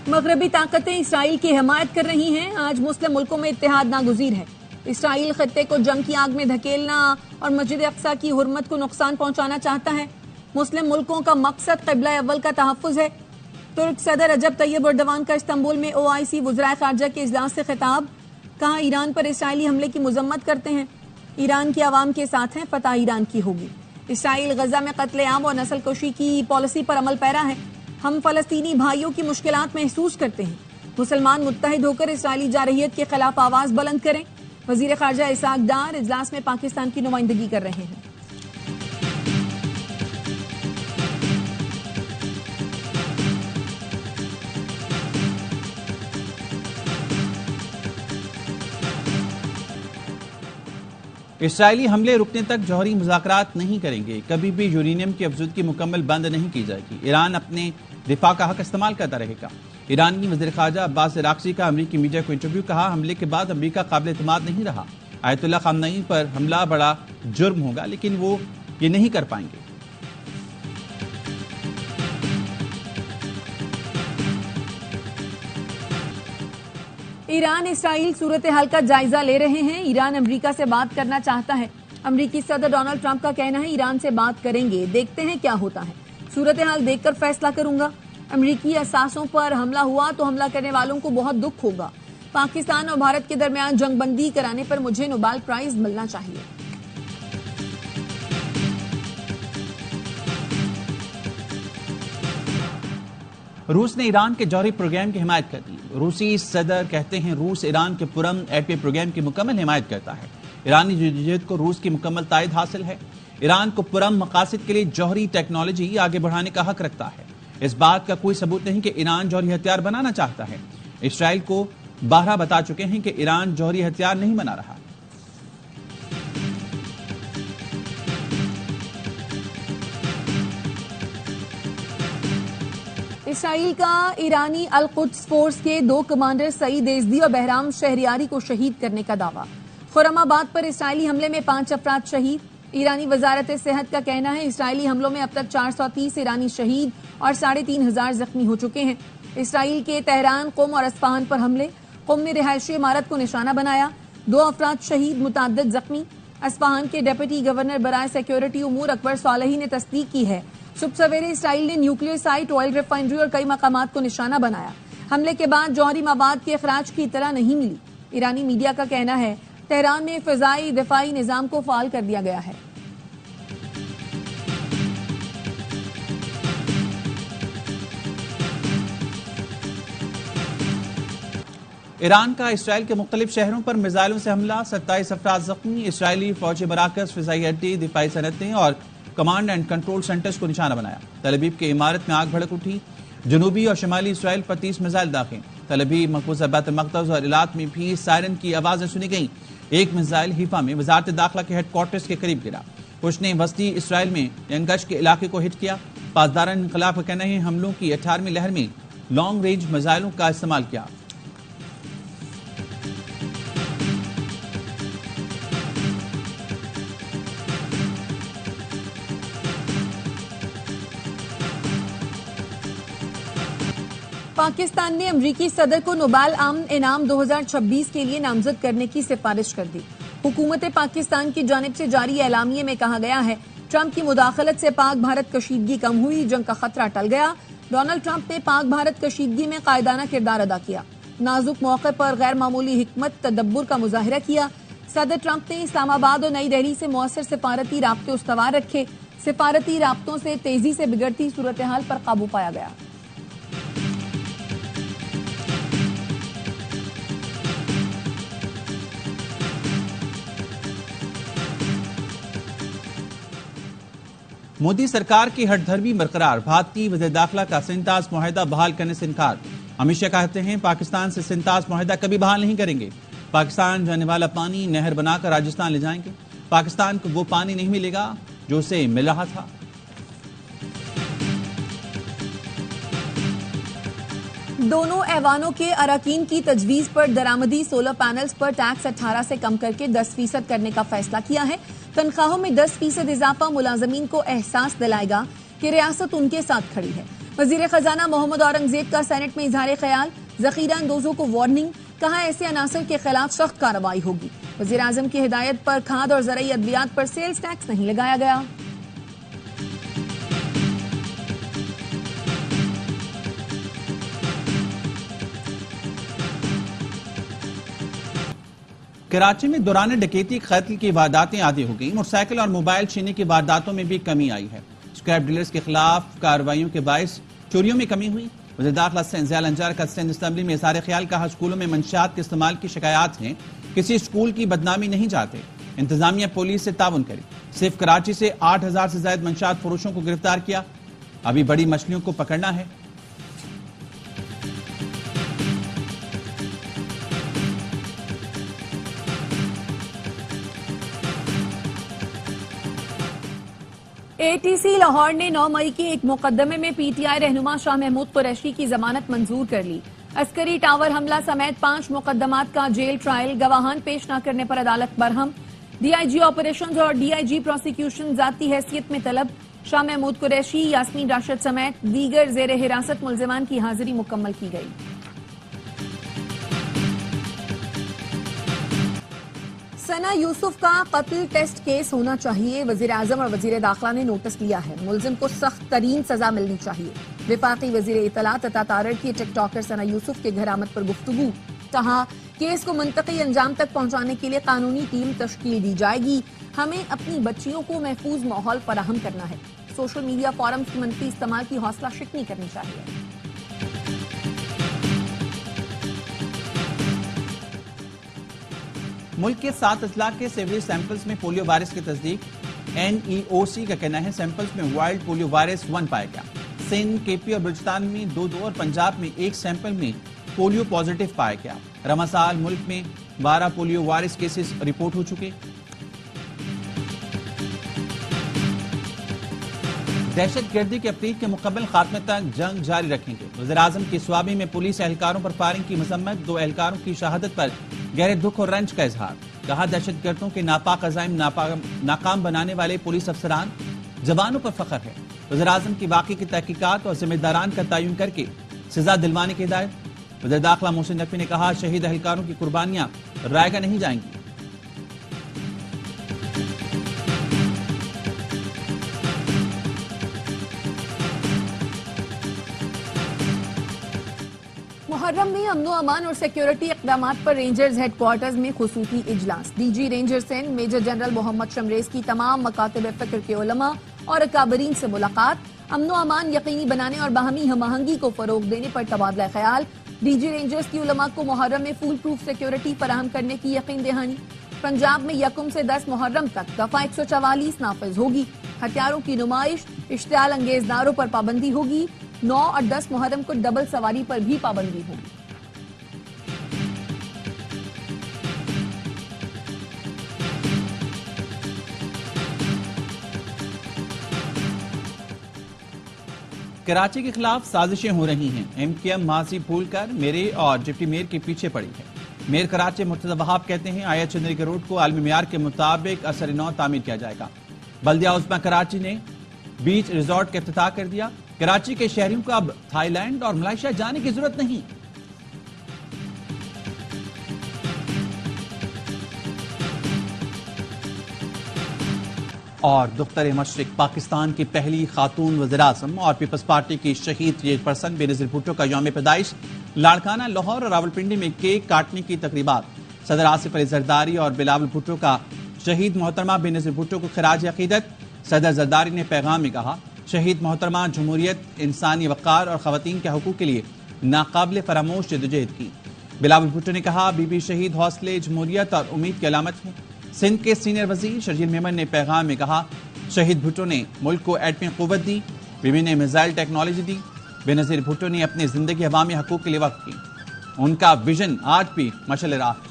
मगरबी ताकतें इसराइल की हिमायत कर रही हैं। आज मुस्लिम मुल्कों में इत्तेहाद नागुज़ीर है। इसराइल खत्ते को जंग की आग में धकेलना और मस्जिद अक्सा की हुर्मत को नुकसान पहुंचाना चाहता है। मुस्लिम मुल्कों का मकसद क़िबला अव्वल का तहफ़्फ़ुज़ है। तुर्क सदर रजब तैयब एर्दोगान का इस्तांबुल में OIC वज़राए ख़ारजा के इजलास से खिताब। कहा, ईरान पर इसराइली हमले की मज़म्मत करते हैं। ईरान की आवाम के साथ हैं, फतह ईरान की होगी। इसराइल गजा में कत्लेआम और नस्ल कुशी की पॉलिसी पर अमल पैरा है। हम फ़लस्तीनी भाइयों की मुश्किलात महसूस करते हैं। मुसलमान मुत्तहिद होकर इसराइली जारहियत के खिलाफ आवाज़ बुलंद करें। वज़ीर ख़ारजा इसहाक़ डार इजलास में पाकिस्तान की नुमाइंदगी कर रहे हैं। इसराइली हमले रुकने तक जौहरी मुज़ाकरात नहीं करेंगे। कभी भी यूरेनियम की अफज़ूदगी मुकम्मल बंद नहीं की जाएगी। ईरान अपने दिफा का हक इस्तेमाल करता रहेगा। ईरान की वज़ीर ख़ारजा अब्बास अराग़ची का अमरीकी मीडिया को इंटरव्यू। कहा, हमले के बाद अमरीका काबिल एतमाद नहीं रहा। आयतुल्लाह ख़ामनई पर हमला बड़ा जुर्म होगा, लेकिन वो ये नहीं कर पाएंगे। ईरान इसराइल सूरत हाल का जायजा ले रहे हैं। ईरान अमेरिका से बात करना चाहता है। अमेरिकी सदर डोनाल्ड ट्रंप का कहना है, ईरान से बात करेंगे, देखते हैं क्या होता है, सूरत हाल देखकर फैसला करूंगा। अमेरिकी असासों पर हमला हुआ तो हमला करने वालों को बहुत दुख होगा। पाकिस्तान और भारत के दरमियान जंगबंदी कराने पर मुझे नोबेल प्राइज मिलना चाहिए। रूस ने ईरान के जौहरी प्रोग्राम की हिमायत कर दी। रूसी सदर कहते हैं, रूस ईरान के पुरअमन एटमी प्रोग्राम की मुकम्मल हिमायत करता है। ईरानी जदीद को रूस की मुकम्मल तायद हासिल है। ईरान को पुरअमन मकासद के लिए जौहरी टेक्नोलॉजी आगे बढ़ाने का हक रखता है। इस बात का कोई सबूत नहीं कि ईरान जौहरी हथियार बनाना चाहता है। इसराइल को बारहा बता चुके हैं कि ईरान जौहरी हथियार नहीं बना रहा। इसराइल का ईरानी अल-कुद्स फोर्स के 2 कमांडर सईद एजदी और बहराम शहरियारी को शहीद करने का दावा। खुरमाबाद पर इसराइली हमले में 5 अफराद शहीद। ईरानी वजारत सेहत का कहना है, इसराइली हमलों में अब तक 430 ईरानी शहीद और 3,500 जख्मी हो चुके हैं। इसराइल के तेहरान, कुम और अस्फहान पर हमले। कुम में रिहायशी इमारत को निशाना बनाया, 2 अफराद शहीद, मुतअद्दिद जख्मी। अस्फहान के डिप्टी गवर्नर बराए सिक्योरिटी उमूर अकबर सालेही ने तस्दीक की है, सुबह सवेरे इसराइल ने न्यूक्लियर साइट, ऑयल रिफाइनरी और कई मकामात को निशाना बनाया। हमले के बाद जौहरी मवाद के अखराज की इतला नहीं मिली। ईरानी मीडिया का कहना है, तेहरान में फिजाई दिफाई निजाम को फाल कर दिया गया है। ईरान का इसराइल के मुख्तलिफ शहरों पर मिसाइलों से हमला, 27 अफराद जख्मी। इसराइली फौजी मराकज, फिजाई अड्डे, दिफाई सनतें और कमांड एंड कंट्रोल सेंटर्स को निशाना बनाया। तल अवीव की इमारत में आग भड़क उठी। जनूबी और शुमाली इसराइल पर 30 मिसाइल दाखिल। तल अवीव, मकबूजा बैतुल मक़दस और इलात में भी सायरन की आवाजें सुनी गईं। एक मिसाइल हिफा में वजारत दाखिला के हेडक्वार्टर्स के करीब गिरा। कुछ ने वस्ती इसराइल में यंगश के इलाके को हिट किया। पासदारान इनकलाब का कहना है, हमलों की 18वीं लहर में लॉन्ग रेंज मिसाइलों का इस्तेमाल किया। पाकिस्तान ने अमरीकी सदर को नोबेल अमन इनाम 2026 के लिए नामजद करने की सिफारिश कर दी। हुकूमत पाकिस्तान की जानिब से जारी एलामिये में कहा गया है, ट्रंप की मुदाखलत से पाक भारत कशीदगी कम हुई, जंग का खतरा टल गया। डोनाल्ड ट्रंप ने पाक भारत कशीदगी में कायदाना किरदार अदा किया। नाजुक मौके पर गैर मामूली हिकमत तदब्बुर का मुजाहिरा किया। सदर ट्रंप ने इस्लामाबाद और नई दिल्ली से मौसर सिफारती राब्ते उस्तवार रखे। सिफारती राब्तों से तेजी से बिगड़ती सूरत हाल पर काबू पाया गया। मोदी सरकार की हठधर्मी बरकरार। भारतीय वज़ीर दाखिला का सिंताज मुआहिदा बहाल करने से इनकार। अमित शाह कहते हैं, पाकिस्तान से सिंताज मुआहिदा कभी बहाल नहीं करेंगे। पाकिस्तान जाने वाला पानी नहर बनाकर राजस्थान ले जाएंगे। पाकिस्तान को वो पानी नहीं मिलेगा जो उसे मिल रहा था। दोनों ऐवानों के अरकान की तजवीज पर दरामदी सोलर पैनल्स पर टैक्स 18 से कम करके 10% करने का फैसला किया है। तनख्वाहों में 10% इजाफा मुलाजमीन को एहसास दिलाएगा कि रियासत उनके साथ खड़ी है। वजीर खजाना मोहम्मद औरंगजेब का सेनेट में इजहार ख्याल, जखीरा अंदोजों को वार्निंग, कहा ऐसे अनासर के खिलाफ सख्त कार्रवाई होगी। वजीर आजम की हिदायत पर खाद और ज़राई अद्वियात पर सेल्स टैक्स नहीं लगाया गया। कराची में दौरान डकैती कत्ल की वारदातें आधी हो गई। मोटरसाइकिल और मोबाइल छीनने की वारदातों में भी कमी आई है। स्क्रैप डीलर्स के खिलाफ कार्रवाइयों के बायस चोरियों में कमी हुई। वज़ीर दाखिला ज़ियाल अंजार का सिंध असेंबली में इज़हार ख्याल, कहा स्कूलों में मंशियात के इस्तेमाल की शिकायत हैं, किसी स्कूल की बदनामी नहीं चाहते। इंतजामिया पुलिस से ताउन करे। सिर्फ कराची से 8000 से ज्यादा मंशियात फरोशों को गिरफ्तार किया। अभी बड़ी मछलियों को पकड़ना है। एटीसी लाहौर ने 9 मई के एक मुकदमे में पीटीआई रहनुमा शाह महमूद कुरैशी की जमानत मंजूर कर ली। अस्करी टावर हमला समेत 5 मुकदमात का जेल ट्रायल, गवाहान पेश न करने पर अदालत बरहम। डीआईजी ऑपरेशंस और डीआईजी प्रोसिक्यूशन जाती हैसियत में तलब। शाह महमूद कुरैशी, यास्मीन राशिद समेत दीगर जेर हिरासत मुल्जिमान की हाजिरी मुकम्मल की गई। सना यूसुफ का कत्ल टेस्ट केस होना चाहिए। वजीर आजम और वजीर दाखिला ने नोटिस लिया है। मुल्जिम को सख्त तरीन सजा मिलनी चाहिए। विफाकी वजीर इत्तलात अता तारड़ की टिकटॉकर सना यूसुफ के घर आमद पर गुफ्तगू, कहा केस को मुंतकी अंजाम तक पहुंचाने के लिए कानूनी टीम तश्कील दी जाएगी। हमें अपनी बच्चियों को महफूज माहौल फराहम करना है। सोशल मीडिया फोरम्स की मनफी इस्तेमाल की हौसला शिकनी करनी चाहिए। मुल्क के 7 अजला के सेवरेज सैंपल्स में पोलियो वायरस की तस्दीक। NEOC का कहना है सैंपल्स में वाइल्ड पोलियो वायरस 1 पाया गया। सिंध, केपी और बलूचिस्तान में 2 और पंजाब में 1 सैंपल में पोलियो पॉजिटिव पाया गया। रमसाल मुल्क में 12 पोलियो वायरस केसेस रिपोर्ट हो चुके। दहशतगर्दी के अफ्रीक के मुकम्मल खात्मे तक जंग जारी रखेंगे। वज़ीर आज़म की स्वाबी में पुलिस एहलकारों पर फायरिंग की मजम्मत। 2 एहलकारों की शहादत पर गहरे दुख और रंज का इजहार। कहा दहशतगर्दों के नापाक अज़ाइम नाकाम बनाने वाले पुलिस अफसरान जवानों पर फख्र है। वज़ीर आज़म की वाक़ई की तहकीकात और जिम्मेदारान का तयन करके सजा दिलवाने की हिदायत। वज़ीर दाखिला मोहसिन नकवी ने कहा शहीद एहलकारों की कुर्बानियां रायगा नहीं जाएंगी। मुहर्रम में अमनो अमान और सिक्योरिटी इक़दामात पर रेंजर्स हेडक्वार्टर्स में खुसूसी इजलास। DG ranger Sindh major general Mohammad Shamrez की तमाम मकातिब फ़िक्र के उलमा और अकाबरीन से मुलाकात। अमनो अमान यकीनी बनाने और बाहमी हमआहंगी को फरोग देने पर तबादला ख्याल। डीजी रेंजर्स की उलमा को मुहर्रम में फूल प्रूफ सिक्योरिटी फराहम करने की यकीन दहानी। पंजाब में 1 से 10 मुहर्रम तक दफा 144 नाफिज होगी। हथियारों की नुमाइश, इश्तियाल अंगेज नारों पर पाबंदी होगी। 9 और 10 मुहर्रम को डबल सवारी पर भी पाबंदी होगी। कराची के खिलाफ साजिशें हो रही हैं। MKM माजी भूलकर मेरे और डिप्टी मेयर के पीछे पड़ी है। मेयर कराची मुर्तजा वहाब कहते हैं आया चंद्री के रोड को आलमी मेयार के मुताबिक असर नौ तामीर किया जाएगा। बल्दिया उस्मा कराची ने बीच रिजॉर्ट का इफ्तिताह कर दिया। कराची के शहरियों को अब थाईलैंड और मलेशिया जाने की जरूरत नहीं। और दुख्तर मशरिक पाकिस्तान की पहली खातून वज़ीर-ए-आज़म और पीपल्स पार्टी की शहीद चेयरपर्सन बेनज़ीर भुट्टो का यौम पैदाइश। लाड़काना, लाहौर और रावलपिंडी में केक काटने की तकरीबात। सदर आसिफ अली जरदारी और बिलावल भुट्टो का शहीद मोहतरमा बेनज़ीर भुट्टो को खिराज अकीदत। सदर जरदारी ने पैगाम में कहा शहीद मोहतरमा जमहूरियत, इंसानी वक़ार और ख़वातीन के हकूक़ के लिए नाकाबिल फरामोश जदोजहद की। बिलावल भुट्टो ने कहा बीबी शहीद हौसले, जमहूरियत और उम्मीद की अलामत है। सिंध के सीनियर वजीर शर्जील मेमन ने पैगाम में कहा शहीद भुट्टो ने मुल्क को एटमी क़ुव्वत दी, बीबी ने मिसाइल टेक्नोलॉजी दी। बेनज़ीर भुट्टो ने अपनी जिंदगी अवामी हकूक़ के लिए वक़्फ़ की। उनका विजन आज भी मशाल राह है।